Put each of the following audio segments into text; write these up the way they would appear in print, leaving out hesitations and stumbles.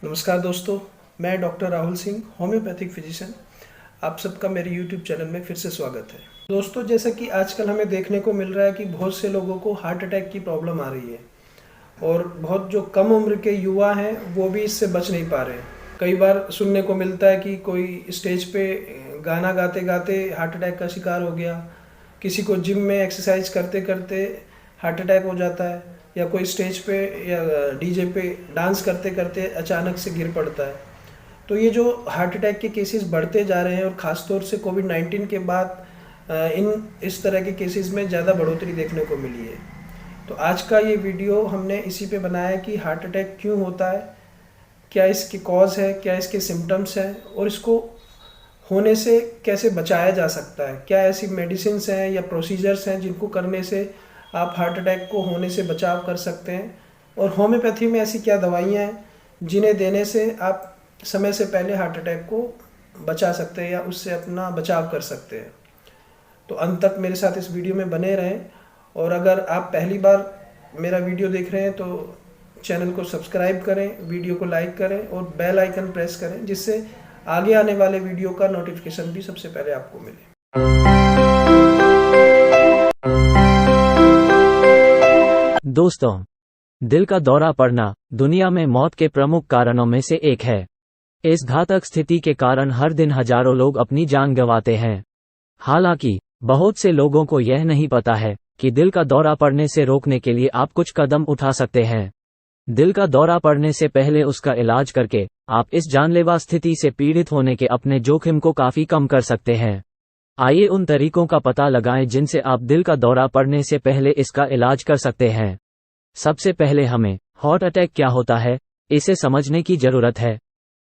नमस्कार दोस्तों, मैं doctor Rahul Singh, homeopathic physician. आप सबका मेरे यूट्यूब चैनल में फिर से स्वागत है। दोस्तों, जैसा कि आजकल हमें देखने को मिल रहा है कि बहुत से लोगों को हार्ट अटैक की प्रॉब्लम आ रही है और बहुत जो कम उम्र के युवा हैं वो भी इससे बच नहीं पा रहे हैं। कई बार सुनने को मिलता है कि कोई स्टेज पे गाना गाते गाते हार्ट अटैक का शिकार हो गया, किसी को जिम में एक्सरसाइज करते करते हार्ट अटैक हो जाता है, या कोई स्टेज पे या डीजे पे डांस करते करते अचानक से गिर पड़ता है। तो ये जो हार्ट अटैक के केसेस बढ़ते जा रहे हैं और ख़ासतौर से कोविड-19 के बाद इस तरह के केसेस में ज़्यादा बढ़ोतरी देखने को मिली है। तो आज का ये वीडियो हमने इसी पे बनाया है कि हार्ट अटैक क्यों होता है, क्या इसके कॉज है, क्या इसके सिम्टम्स हैं और इसको होने से कैसे बचाया जा सकता है। क्या ऐसी मेडिसिन्स हैं या प्रोसीजर्स हैं जिनको करने से आप हार्ट अटैक को होने से बचाव कर सकते हैं, और होम्योपैथी में ऐसी क्या दवाइयाँ हैं जिन्हें देने से आप समय से पहले हार्ट अटैक को बचा सकते हैं या उससे अपना बचाव कर सकते हैं। तो अंत तक मेरे साथ इस वीडियो में बने रहें, और अगर आप पहली बार मेरा वीडियो देख रहे हैं तो चैनल को सब्सक्राइब करें, वीडियो को लाइक करें और बेल आइकन प्रेस करें, जिससे आगे आने वाले वीडियो का नोटिफिकेशन भी सबसे पहले आपको मिले। दोस्तों, दिल का दौरा पड़ना दुनिया में मौत के प्रमुख कारणों में से एक है। इस घातक स्थिति के कारण हर दिन हजारों लोग अपनी जान गंवाते हैं। हालांकि बहुत से लोगों को यह नहीं पता है कि दिल का दौरा पड़ने से रोकने के लिए आप कुछ कदम उठा सकते हैं। दिल का दौरा पड़ने से पहले उसका इलाज करके आप इस जानलेवा स्थिति से पीड़ित होने के अपने जोखिम को काफी कम कर सकते हैं। आइए उन तरीकों का पता लगाएं जिनसे आप दिल का दौरा पड़ने से पहले इसका इलाज कर सकते हैं। सबसे पहले हमें हार्ट अटैक क्या होता है, इसे समझने की जरूरत है।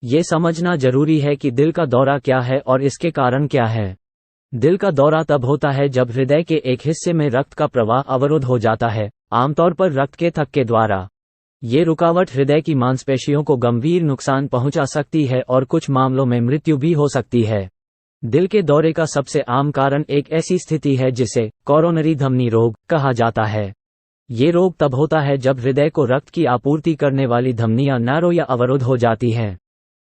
ये समझना जरूरी है कि दिल का दौरा क्या है और इसके कारण क्या है। दिल का दौरा तब होता है जब हृदय के एक हिस्से में रक्त का प्रवाह अवरुद्ध हो जाता है, आमतौर पर रक्त के थक्के के द्वारा। ये रुकावट हृदय की मांसपेशियों को गंभीर नुकसान पहुंचा सकती है और कुछ मामलों में मृत्यु भी हो सकती है। दिल के दौरे का सबसे आम कारण एक ऐसी स्थिति है जिसे कोरोनरी धमनी रोग कहा जाता है। ये रोग तब होता है जब हृदय को रक्त की आपूर्ति करने वाली धमनियां नैरो या अवरुद्ध हो जाती हैं,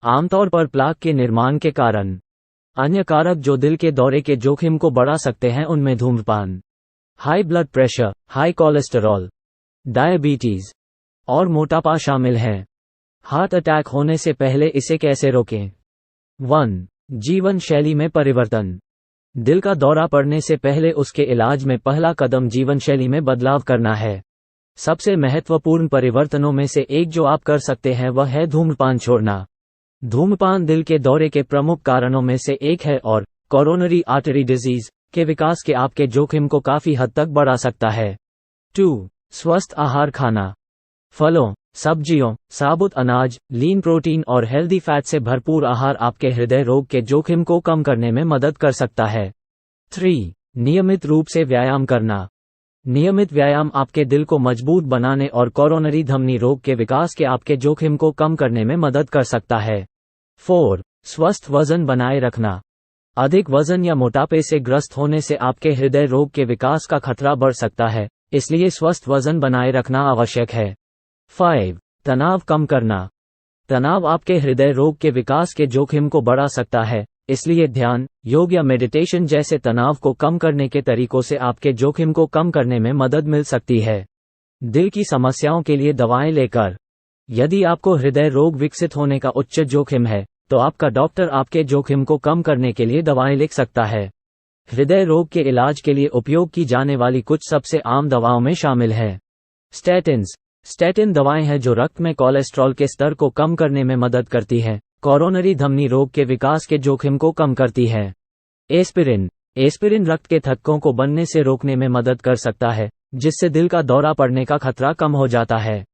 आमतौर पर प्लाक के निर्माण के कारण। अन्य कारक जो दिल के दौरे के जोखिम को बढ़ा सकते हैं उनमें धूम्रपान, high blood pressure, high cholesterol, diabetes और मोटापा शामिल हैं। हार्ट अटैक होने से पहले इसे कैसे रोकें? 1. जीवन शैली में परिवर्तन। दिल का दौरा पड़ने से पहले उसके इलाज में पहला कदम जीवन शैली में बदलाव करना है। सबसे महत्वपूर्ण परिवर्तनों में से एक जो आप कर सकते हैं वह है धूम्रपान छोड़ना। धूम्रपान दिल के दौरे के प्रमुख कारणों में से एक है और कोरोनरी आर्टरी डिजीज के विकास के आपके जोखिम को काफी हद तक बढ़ा सकता है। 2. स्वस्थ आहार खाना। फलों, सब्जियों, साबुत अनाज, लीन प्रोटीन और हेल्दी फैट से भरपूर आहार आपके हृदय रोग के जोखिम को कम करने में मदद कर सकता है। 3. नियमित रूप से व्यायाम करना। नियमित व्यायाम आपके दिल को मजबूत बनाने और कोरोनरी धमनी रोग के विकास के आपके जोखिम को कम करने में मदद कर सकता है। 4. स्वस्थ वजन बनाए रखना। अधिक वजन या मोटापे से ग्रस्त होने से आपके हृदय रोग के विकास का खतरा बढ़ सकता है, इसलिए स्वस्थ वजन बनाए रखना आवश्यक है। 5. तनाव कम करना। तनाव आपके हृदय रोग के विकास के जोखिम को बढ़ा सकता है, इसलिए ध्यान, योग या मेडिटेशन जैसे तनाव को कम करने के तरीकों से आपके जोखिम को कम करने में मदद मिल सकती है। दिल की समस्याओं के लिए दवाएं लेकर। यदि आपको हृदय रोग विकसित होने का उच्च जोखिम है, तो आपका डॉक्टर आपके जोखिम को कम करने के लिए दवाएं लिख सकता है। हृदय रोग के इलाज के लिए उपयोग की जाने वाली कुछ सबसे आम दवाओं में शामिल हैं स्टैटिन्स। स्टैटिन दवाएं हैं जो रक्त में कोलेस्ट्रॉल के स्तर को कम करने में मदद करती हैं, कोरोनरी धमनी रोग के विकास के जोखिम को कम करती है। एस्पिरिन। एस्पिरिन रक्त के थक्कों को बनने से रोकने में मदद कर सकता है, जिससे दिल का दौरा पड़ने का खतरा कम हो जाता है।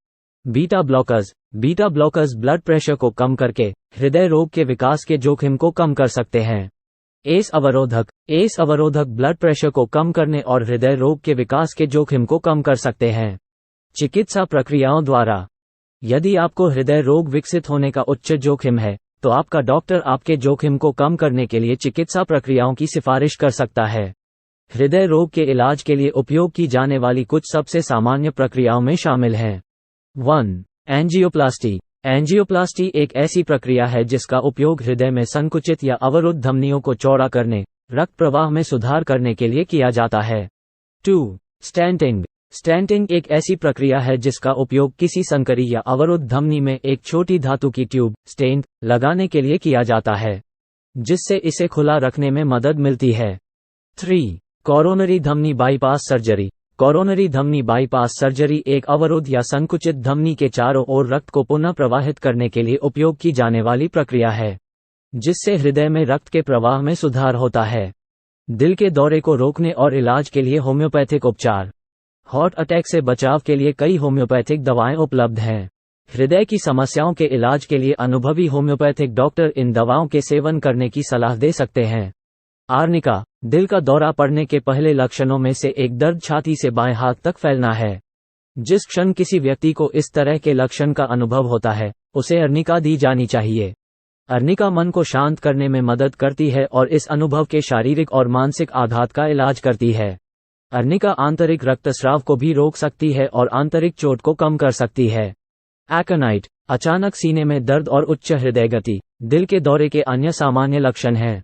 Beta blockers. Beta blockers blood pressure को कम करके हृदय रोग के विकास के जोखिम को कम कर सकते हैं। एस अवरोधक। एस अवरोधक ब्लड प्रेशर को कम करने और हृदय रोग के विकास के जोखिम को कम कर सकते हैं। चिकित्सा प्रक्रियाओं द्वारा। यदि आपको हृदय रोग विकसित होने का उच्च जोखिम है, तो आपका डॉक्टर आपके जोखिम को कम करने के लिए चिकित्सा प्रक्रियाओं की सिफारिश कर सकता है। हृदय रोग के इलाज के लिए उपयोग की जाने वाली कुछ सबसे सामान्य प्रक्रियाओं में शामिल हैं। 1. एंजियोप्लास्टी। एंजियोप्लास्टी एक ऐसी प्रक्रिया है जिसका उपयोग हृदय में संकुचित या अवरुद्ध धमनियों को चौड़ा करने, रक्त प्रवाह में सुधार करने के लिए किया जाता है। 2. स्टेंटिंग। स्टेंटिंग एक ऐसी प्रक्रिया है जिसका उपयोग किसी संकरी या अवरुद्ध धमनी में एक छोटी धातु की ट्यूब स्टेंट लगाने के लिए किया जाता है, जिससे इसे खुला रखने में मदद मिलती है। 3. कोरोनरी धमनी बाईपास सर्जरी। कोरोनरी धमनी बाईपास सर्जरी एक अवरुद्ध या संकुचित धमनी के चारों ओर रक्त को पुनः प्रवाहित करने के लिए उपयोग की जाने वाली प्रक्रिया है, जिससे हृदय में रक्त के प्रवाह में सुधार होता है। दिल के दौरे को रोकने और इलाज के लिए होम्योपैथिक उपचार। हार्ट अटैक से बचाव के लिए कई होम्योपैथिक दवाएं उपलब्ध हैं। हृदय की समस्याओं के इलाज के लिए अनुभवी होम्योपैथिक डॉक्टर इन दवाओं के सेवन करने की सलाह दे सकते हैं। आर्निका। दिल का दौरा पड़ने के पहले लक्षणों में से एक दर्द छाती से बाएं हाथ तक फैलना है। जिस क्षण किसी व्यक्ति को इस तरह के लक्षण का अनुभव होता है, उसे अर्निका दी जानी चाहिए। अर्निका मन को शांत करने में मदद करती है और इस अनुभव के शारीरिक और मानसिक आघात का इलाज करती है। अर्निका आंतरिक रक्तस्राव को भी रोक सकती है और आंतरिक चोट को कम कर सकती है। एकोनाइट। अचानक सीने में दर्द और उच्च हृदय गति दिल के दौरे के अन्य सामान्य लक्षण हैं।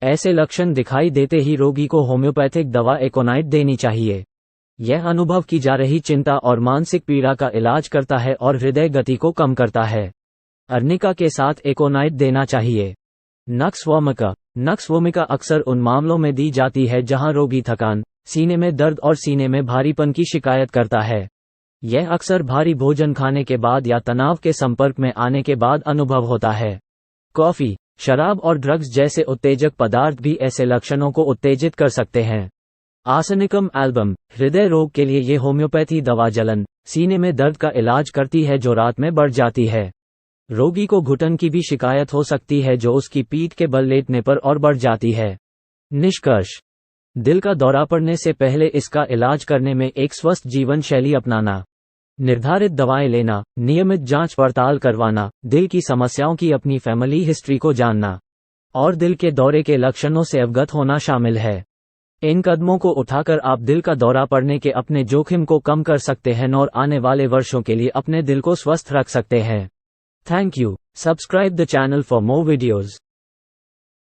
ऐसे लक्षण दिखाई देते ही रोगी को होम्योपैथिक दवा एकोनाइट देनी चाहिए। यह अनुभव की जा रही चिंता और मानसिक पीड़ा का इलाज करता है और हृदय गति को कम करता है। अर्निका के साथ एकोनाइट देना चाहिए। Nux vomica. नक्स वोमिका अक्सर उन मामलों में दी जाती है जहां रोगी थकान, सीने में दर्द और सीने में भारीपन की शिकायत करता है। यह अक्सर भारी भोजन खाने के बाद या तनाव के संपर्क में आने के बाद अनुभव होता है। कॉफी, शराब और ड्रग्स जैसे उत्तेजक पदार्थ भी ऐसे लक्षणों को उत्तेजित कर सकते हैं। Arsenicum album. हृदय रोग के लिए ये होम्योपैथी दवा जलन, सीने में दर्द का इलाज करती है जो रात में बढ़ जाती है। रोगी को घुटन की भी शिकायत हो सकती है जो उसकी पीठ के बल लेटने पर और बढ़ जाती है। निष्कर्ष। दिल का दौरा पड़ने से पहले इसका इलाज करने में एक स्वस्थ जीवन शैली अपनाना, निर्धारित दवाएं लेना, नियमित जांच पड़ताल करवाना, दिल की समस्याओं की अपनी फैमिली हिस्ट्री को जानना और दिल के दौरे के लक्षणों से अवगत होना शामिल है। इन कदमों को उठाकर आप दिल का दौरा पड़ने के अपने जोखिम को कम कर सकते हैं और आने वाले वर्षों के लिए अपने दिल को स्वस्थ रख सकते हैं। Thank you. Subscribe the channel for more videos.